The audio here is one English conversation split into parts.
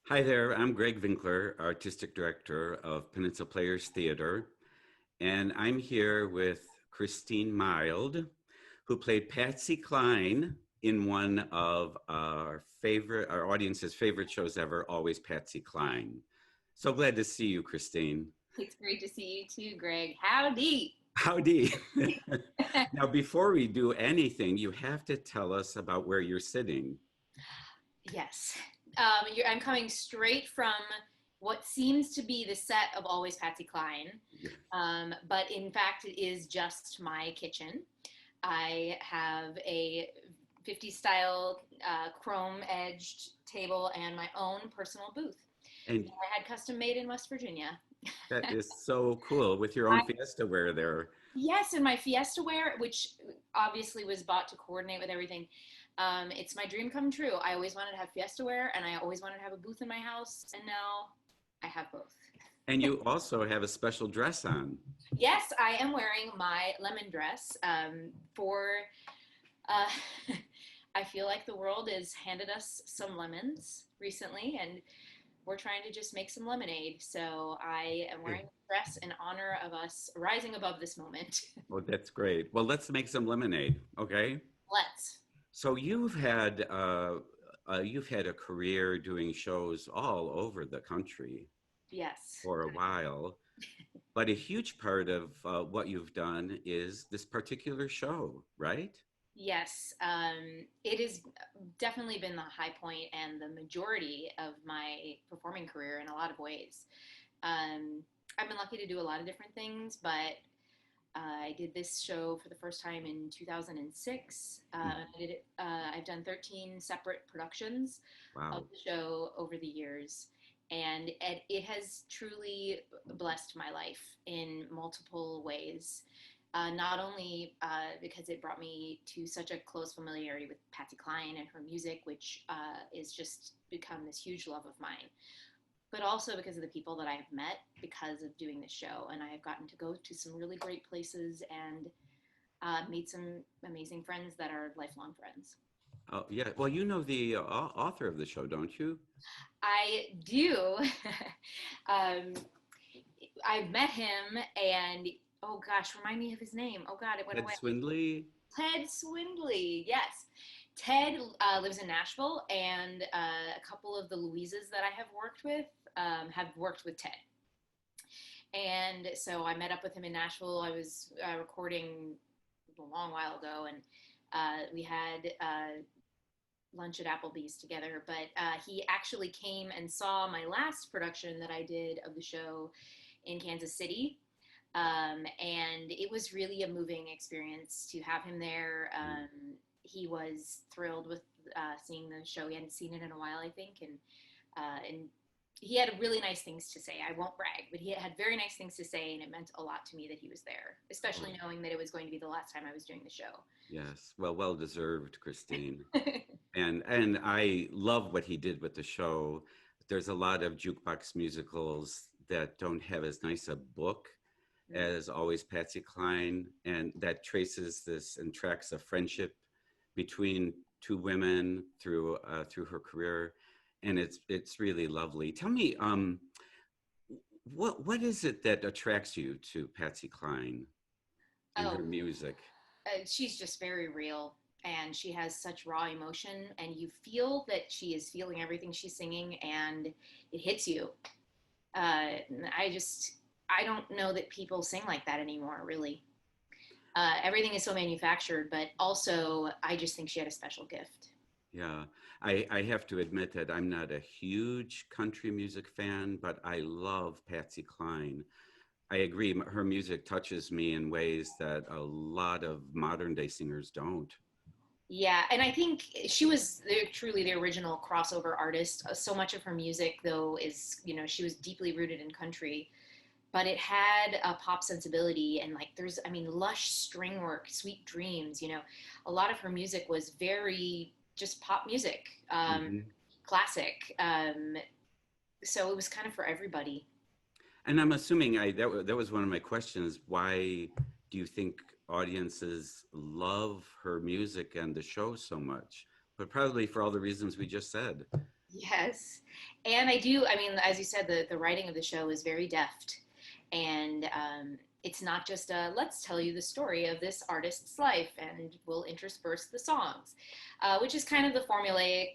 Hi there, I'm Greg Winkler, Artistic Director of Peninsula Players Theater, and I'm here with Christine Mild, who played Patsy Cline in one of our audience's favorite shows ever, Always Patsy Cline. So glad to see you, Christine. It's great to see you too, Greg. Howdy. Howdy. Now, before we do anything, you have to tell us about where you're sitting. Yes. I'm coming straight from what seems to be the set of Always Patsy Cline, but in fact, it is just my kitchen. I have a 50s style chrome edged table and my own personal booth. And I had custom made in West Virginia. that is so cool with your own Fiesta wear there. Yes, and my Fiesta wear, which obviously was bought to coordinate with everything. It's my dream come true. I always wanted to have Fiesta wear, and I always wanted to have a booth in my house, and now I have both. And you also have a special dress on. Yes, I am wearing my lemon dress for. Uh, I feel like the world has handed us some lemons recently, and we're trying to just make some lemonade. So I am wearing a dress in honor of us rising above this moment. Well, that's great. Well, let's make some lemonade, okay? Let's. So you've had a career doing shows all over the country Yes. for a while, but a huge part of what you've done is this particular show, right? Yes, it has definitely been the high point and the majority of my performing career in a lot of ways. I've been lucky to do a lot of different things, but I did this show for the first time in 2006. I've done 13 separate productions of Wow. the show over the years, and it has truly blessed my life in multiple ways. Not only because it brought me to such a close familiarity with Patsy Cline and her music, which is just become this huge love of mine, but also because of the people that I have met because of doing this show. And I have gotten to go to some really great places and meet some amazing friends that are lifelong friends. Oh, yeah. Well, you know the author of the show, don't you? I do. um, I've met him, and oh gosh, remind me of his name. Oh God, it went Ted away. Swindley. Ted Swindley, yes. Ted lives in Nashville, and a couple of the Louises that I have worked with Ted. And so I met up with him in Nashville. I was recording a long while ago, and we had lunch at Applebee's together. But he actually came and saw my last production that I did of the show in Kansas City. And it was really a moving experience to have him there. He was thrilled with seeing the show. He hadn't seen it in a while, I think, and he had really nice things to say. I won't brag, but he had very nice things to say, and it meant a lot to me that he was there, especially Oh, knowing that it was going to be the last time I was doing the show. yes. Well deserved, Christine. And I love what he did with the show. There's a lot of jukebox musicals that don't have as nice a book as Always Patsy Cline, and that traces this and tracks a friendship between two women through her career, and it's really lovely. Tell me, what is it that attracts you to Patsy Cline and her Oh, music? she's just very real, and she has such raw emotion, and you feel that she is feeling everything she's singing, and it hits you. I just, I don't know that people sing like that anymore, really. Everything is so manufactured, but also I just think she had a special gift. Yeah, I have to admit that I'm not a huge country music fan, but I love Patsy Cline. I agree, her music touches me in ways that a lot of modern day singers don't. Yeah, and I think she was truly the original crossover artist. So much of her music, though, is, she was deeply rooted in country, but it had a pop sensibility and like I mean, lush string work, Sweet Dreams, a lot of her music was very just pop music, Mhm. classic. So it was kind of for everybody. And I'm assuming that was one of my questions. Why do you think audiences love her music and the show so much? But probably for all the reasons we just said. Yes. And I do, I mean, as you said, the writing of the show is very deft. And it's not just a, let's tell you the story of this artist's life and we'll intersperse the songs, which is kind of the formulaic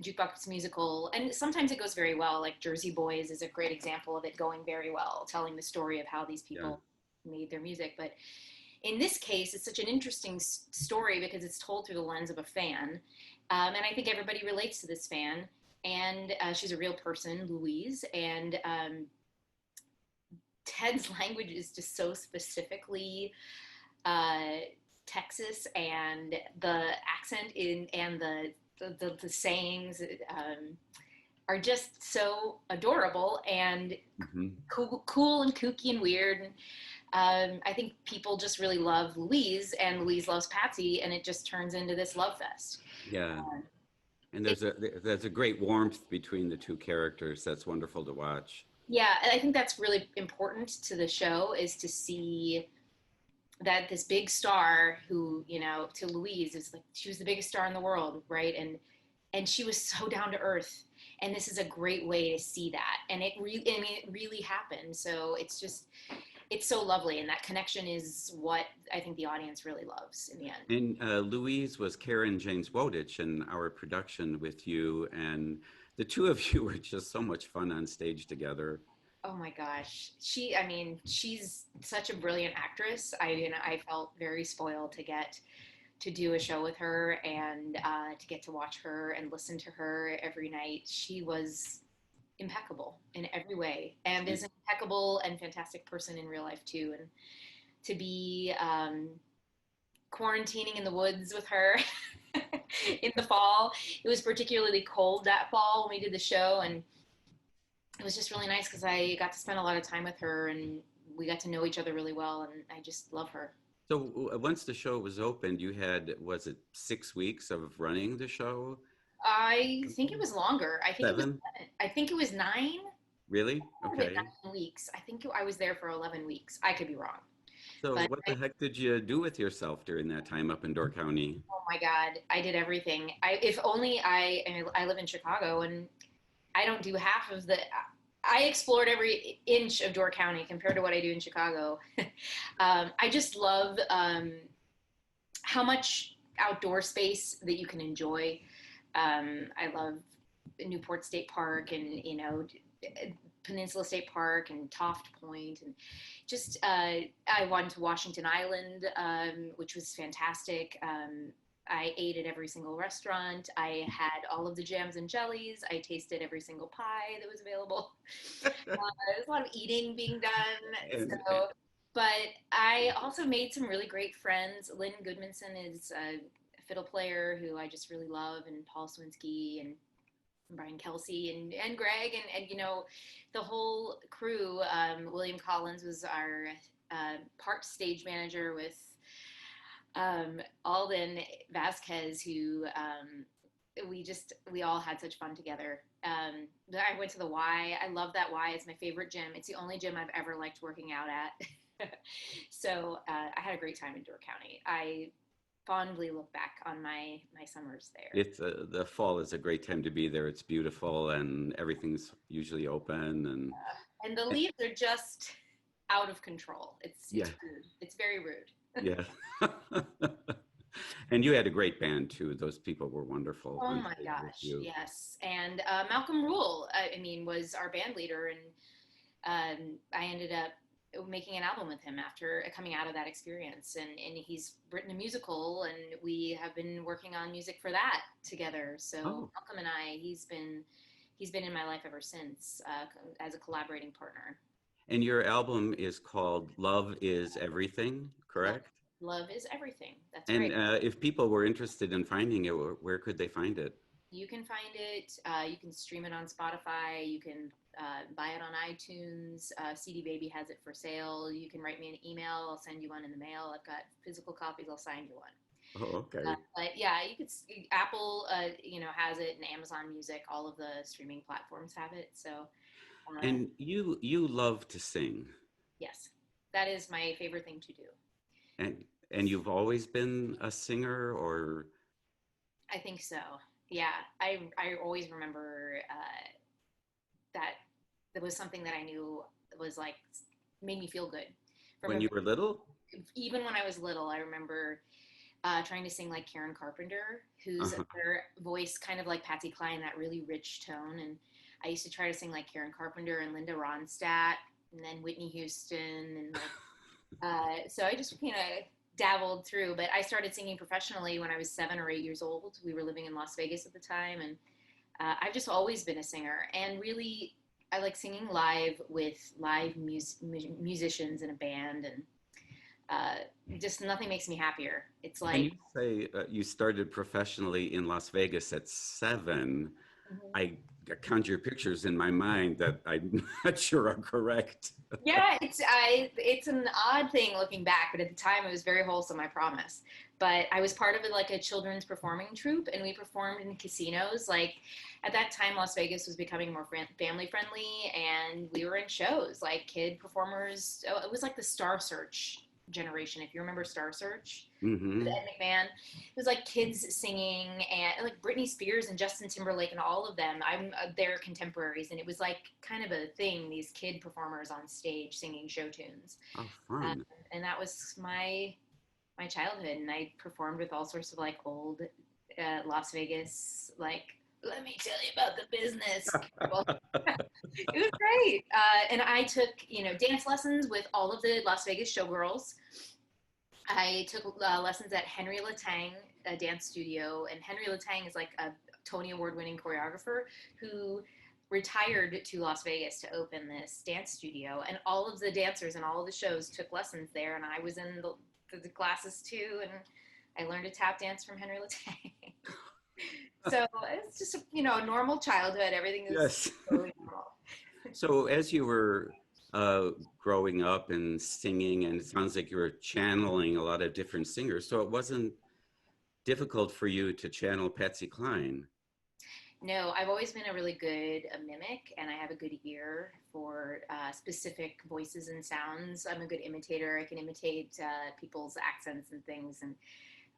jukebox musical. And sometimes it goes very well. Like Jersey Boys is a great example of it going very well, telling the story of how these Yeah. people made their music. But in this case, it's such an interesting story because it's told through the lens of a fan. And I think everybody relates to this fan. And she's a real person, Louise. And Ted's language is just so specifically uh, Texas, and the accent in and the sayings are just so adorable and Hmm. cool and kooky and weird. And I think people just really love Louise, and Louise loves Patsy, and it just turns into this love fest. Yeah. And It, there's a great warmth between the two characters that's wonderful to watch. yeah, and I think that's really important to the show is to see that this big star who, to Louise is like she was the biggest star in the world, right? And she was so down to earth. And this is a great way to see that. And it really happened. So it's so lovely, and that connection is what I think the audience really loves in the end. And Louise was Karen James Wodich in our production with you, and the two of you were just so much fun on stage together. Oh my gosh, I mean, she's such a brilliant actress. I felt very spoiled to get to do a show with her and to get to watch her and listen to her every night. She was impeccable in every way, and is an impeccable and fantastic person in real life too. And to be quarantining in the woods with her in the fall, it was particularly cold that fall when we did the show, and it was just really nice because I got to spend a lot of time with her, and we got to know each other really well, and I just love her. So once the show was opened, you had, was it 6 weeks of running the show? I think it was longer. Seven? I think it was nine. Really? Might have been Okay. 9 weeks. I think I was there for 11 weeks. I could be wrong, So but what the heck did you do with yourself during that time up in Door County? oh my God, I did everything. If only I live in Chicago, and I don't do half of the. I explored every inch of Door County compared to what I do in Chicago. I just love how much outdoor space that you can enjoy. I love Newport State Park, and Peninsula State Park and Toft Point, and just I went to Washington Island, which was fantastic. I ate at every single restaurant. I had all of the jams and jellies. I tasted every single pie that was available. There's a lot of eating being done. And So, but I also made some really great friends. Lynn Goodmanson is a fiddle player who I just really love, and Paul Swinski and Brian Kelsey and Greg, and the whole crew. William Collins was our part stage manager with Alden Vasquez, who we all had such fun together. I went to the Y. I love that Y. It's my favorite gym. It's the only gym I've ever liked working out at. So I had a great time in Door County. I fondly look back on my summers there. it's the fall is a great time to be there. It's beautiful and everything's usually open And the leaves are just out of control. yeah, It's rude. It's very rude. yeah. And you had a great band too. Those people were wonderful Oh on my stage with gosh, you. yes. And Malcolm Rule, I mean, was our band leader, and I ended up making an album with him after coming out of that experience. And he's written a musical, and we have been working on music for that together. So Oh, Malcolm and I, he's been in my life ever since as a collaborating partner. and your album is called Love is Everything, Love, correct? love is everything. That's And right. if people were interested in finding it, where could they find it? You can find it. You can stream it on Spotify. You can buy it on iTunes. CD Baby has it for sale. You can write me an email. I'll send you one in the mail. I've got physical copies. I'll sign you one. Oh, okay. But yeah, you could. Apple, has it, and Amazon Music. All of the streaming platforms have it. So, uh, And you love to sing, yes, that is my favorite thing to do. and you've always been a singer, or I think so. Yeah, I always remember that that was something that I knew was like made me feel good from When a you were little? even when I was little. I remember trying to sing like Karen Carpenter, whose Uh-huh. her voice kind of like Patsy Cline, that really rich tone. And I used to try to sing like Karen Carpenter and Linda Ronstadt, and then Whitney Houston, and like so I just dabbled through. But I started singing professionally when I was 7 or 8 years old. We were living in Las Vegas at the time, and I've just always been a singer, and really. I like singing live with musicians in a band, and uh, just nothing makes me happier. It's And like you say you started professionally in Las Vegas at 7. mhm. I conjure pictures in my mind that I'm not sure are correct. Yeah, it's an odd thing looking back, but at the time it was very wholesome, I promise. But I was part of like a children's performing troupe, and we performed in casinos. Like at that time, Las Vegas was becoming more family friendly, and we were in shows like kid performers. Oh, it was like the Star Search generation, if you remember Star Search with Hmm. Ed McMahon. It was like kids singing, and like Britney Spears and Justin Timberlake and all of them. I'm their contemporaries, and it was like kind of a thing. These kid performers on stage singing show tunes, Oh, um, fun. and that was my childhood. And I performed with all sorts of like old Las Vegas like. Let me tell you about the business. Well, it was great, and I took dance lessons with all of the Las Vegas showgirls. I took lessons at Henry Latang, a dance studio, and Henry Latang is like a Tony Award winning choreographer who retired to Las Vegas to open this dance studio, and all of the dancers and all of the shows took lessons there, and I was in the classes too, and I learned to tap dance from Henry Latang. So it's just a normal childhood. Everything is Yes. totally normal. So as you were growing up and singing, and it sounds like you were channeling a lot of different singers, so it wasn't difficult for you to channel Patsy Cline. No, I've always been a really good mimic, and I have a good ear for specific voices and sounds. I'm a good imitator. I can imitate people's accents and things, and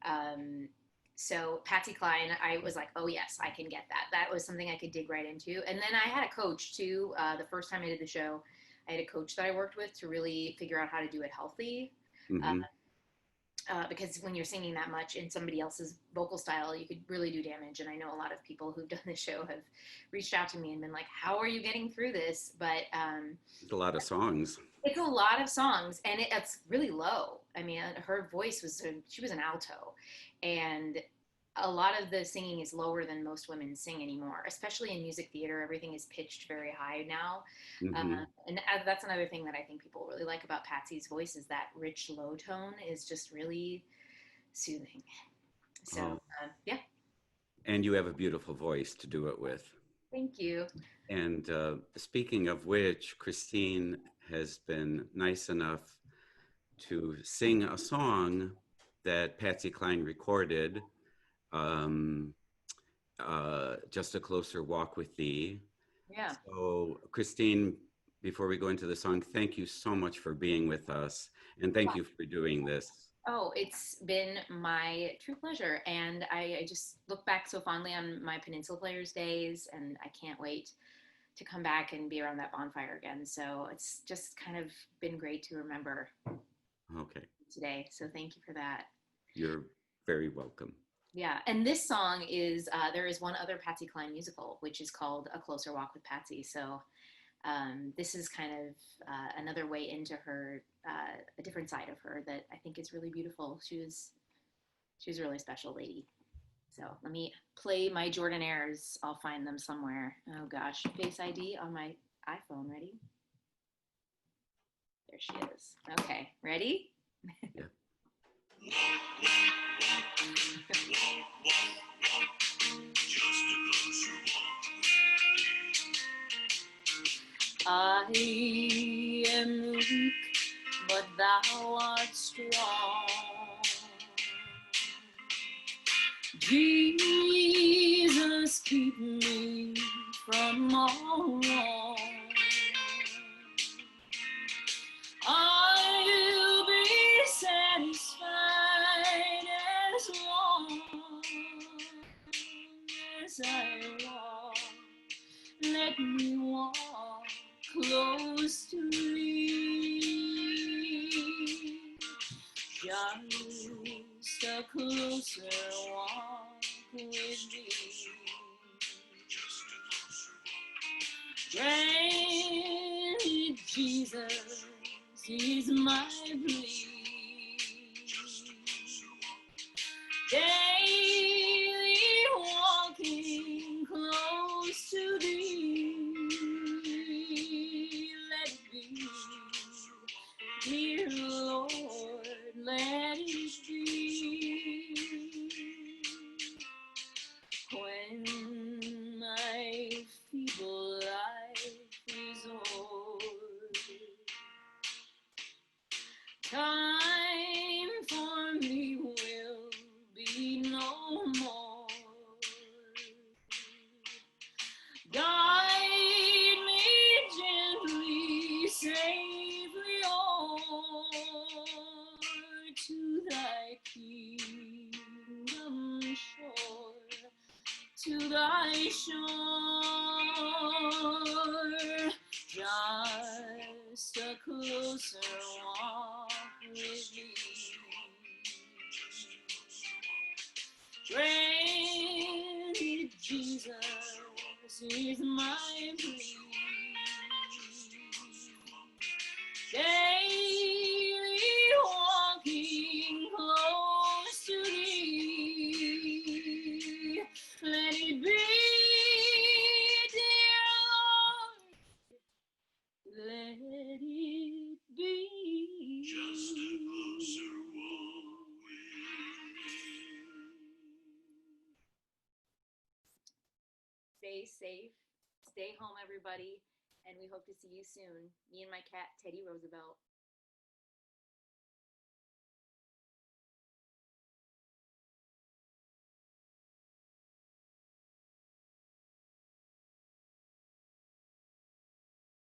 um, so Patsy Cline, I was like, oh yes, I can get that. That was something I could dig right into. And then I had a coach too. The first time I did the show, I had a coach that I worked with to really figure out how to do it healthy. Uh, Hmm. because when you're singing that much in somebody else's vocal style, you could really do damage. And I know a lot of people who've done this show have reached out to me and been like, "How are you getting through this?" But It's a lot of songs. it's a lot of songs, and it's really low. I mean, her voice she was an alto, and a lot of the singing is lower than most women sing anymore, especially in music theater. Everything is pitched very high now. Hmm. And that's another thing that I think people really like about Patsy's voice is that rich low tone is just really soothing. So, Oh, yeah, and you have a beautiful voice to do it with. thank you. And speaking of which, Christine has been nice enough to sing a song that Patsy Cline recorded, um, Just a Closer Walk with Thee. Yeah. So, Christine, before we go into the song, thank you so much for being with us. And thank you for doing this. Oh, it's been my true pleasure. And I just look back so fondly on my Peninsula Players days, and I can't wait to come back and be around that bonfire again. So it's just kind of been great to remember Okay. today. So thank you for that. You're very welcome. Yeah, and this song is there is one other Patsy Cline musical, which is called A Closer Walk with Patsy. So this is kind of another way into her, a different side of her that I think is really beautiful. She was a really special lady. So let me play my Jordanaires. I'll find them somewhere. Oh gosh, Face ID on my iPhone. Ready? There she is. Okay, ready? Yeah. I am weak, but thou art strong. Jesus, keep me from all wrong. I'll be satisfied as long Just a closer walk with me. Great Jesus is my plea. Daily walking close to thee. Let it be, dear Lord, let it be. When my feeble life is o'er, time for me will be no more. Guide me gently, safely o'er to thy kingdom shore, to thy shore. Just a closer walk with thee. Great Jesus is my plea. Daily walking close to thee. Let it be, dear Lord, let it be. Just a closer walk with me. Stay safe, stay home, everybody, and we hope to see you soon. Me and my cat, Teddy Roosevelt.